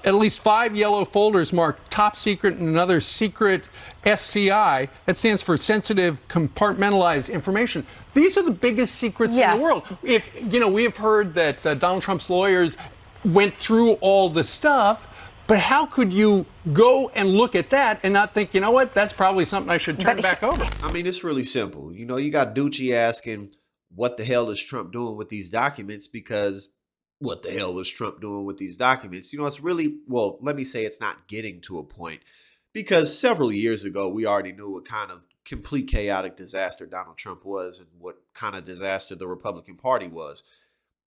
At least 5 yellow folders marked top secret and another secret SCI. That stands for sensitive compartmentalized information. These are the biggest secrets in the world. If, we have heard that Donald Trump's lawyers went through all the stuff, but how could you go and look at that and not think, you know what, that's probably something I should turn back over? I mean, it's really simple. You got Doocy asking, what the hell is Trump doing with these documents? Because what the hell was Trump doing with these documents? It's really, well, let me say it's not getting to a point, because several years ago, we already knew what kind of complete chaotic disaster Donald Trump was and what kind of disaster the Republican Party was.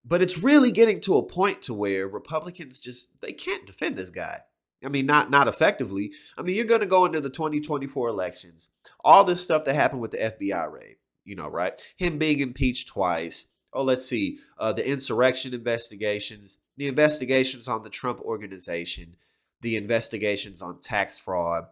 But it's really getting to a point to where Republicans they can't defend this guy. I mean, not effectively. I mean, you're going to go into the 2024 elections. All this stuff that happened with the FBI raid, right? Him being impeached twice. Oh, let's see. The insurrection investigations, the investigations on the Trump organization, the investigations on tax fraud.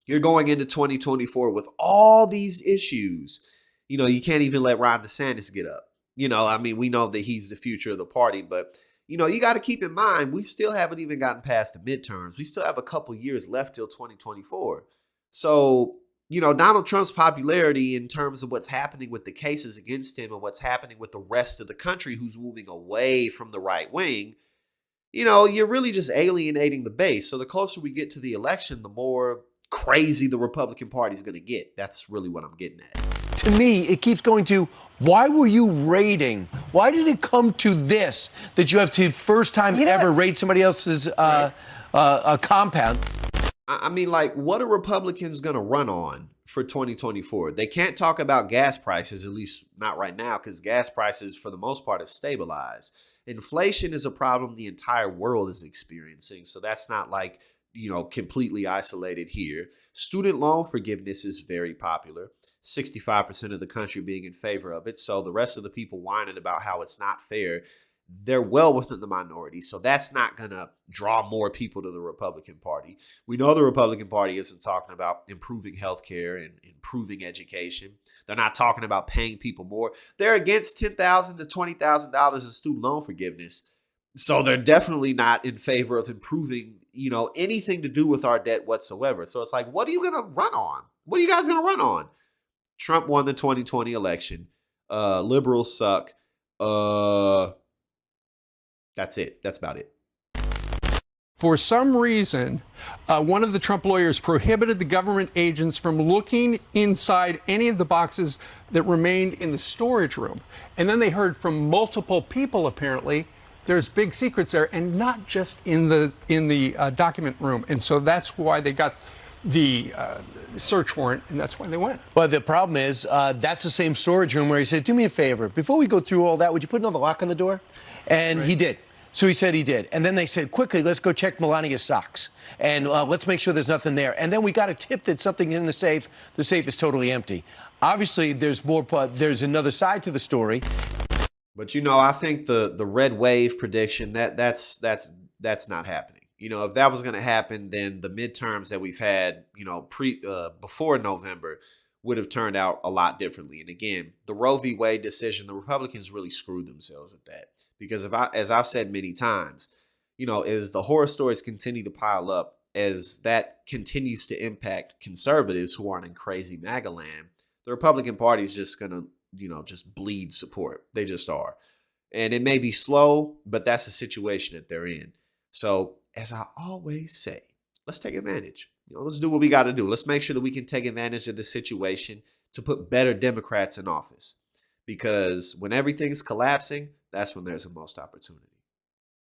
You're going into 2024 with all these issues. You can't even let Ron DeSantis get up. I mean, we know that he's the future of the party, but, you got to keep in mind, we still haven't even gotten past the midterms. We still have a couple years left till 2024. So, Donald Trump's popularity in terms of what's happening with the cases against him and what's happening with the rest of the country who's moving away from the right wing, you're really just alienating the base. So the closer we get to the election, the more crazy the Republican Party is going to get. That's really what I'm getting at. To me, it keeps going to, why were you raiding? Why did it come to this, that you have to first time ever raid somebody else's compound? I mean, what are Republicans going to run on for 2024? They can't talk about gas prices, at least not right now, because gas prices, for the most part, have stabilized. Inflation is a problem the entire world is experiencing, so that's not completely isolated here. Student loan forgiveness is very popular. 65% of the country being in favor of it. So the rest of the people whining about how it's not fair, they're well within the minority. So that's not going to draw more people to the Republican Party. We know the Republican Party isn't talking about improving healthcare and improving education. They're not talking about paying people more. They're against $10,000 to $20,000 in student loan forgiveness. So they're definitely not in favor of improving, anything to do with our debt whatsoever. So it's like, what are you going to run on? What are you guys going to run on? Trump won the 2020 election. Liberals suck. That's it. That's about it. For some reason, one of the Trump lawyers prohibited the government agents from looking inside any of the boxes that remained in the storage room. And then they heard from multiple people, apparently, there's big secrets there, and not just in the document room. And so that's why they got the search warrant, and that's why they went. Well, the problem is that's the same storage room where he said, do me a favor, before we go through all that, would you put another lock on the door? And he did. So he said he did. And then they said, quickly, let's go check Melania's socks. And let's make sure there's nothing there. And then we got a tip that something in the safe. The safe is totally empty. Obviously, there's there's another side to the story. But, I think the red wave prediction, that's not happening. If that was going to happen, then the midterms that we've had, before November would have turned out a lot differently. And again, the Roe v. Wade decision, the Republicans really screwed themselves with that. Because as I've said many times, as the horror stories continue to pile up, as that continues to impact conservatives who aren't in crazy MAGA land, the Republican Party is just going to, just bleed support. They just are. And it may be slow, but that's the situation that they're in. So, as I always say, let's take advantage. Let's do what we got to do. Let's make sure that we can take advantage of this situation to put better Democrats in office. Because when everything's collapsing, that's when there's the most opportunity.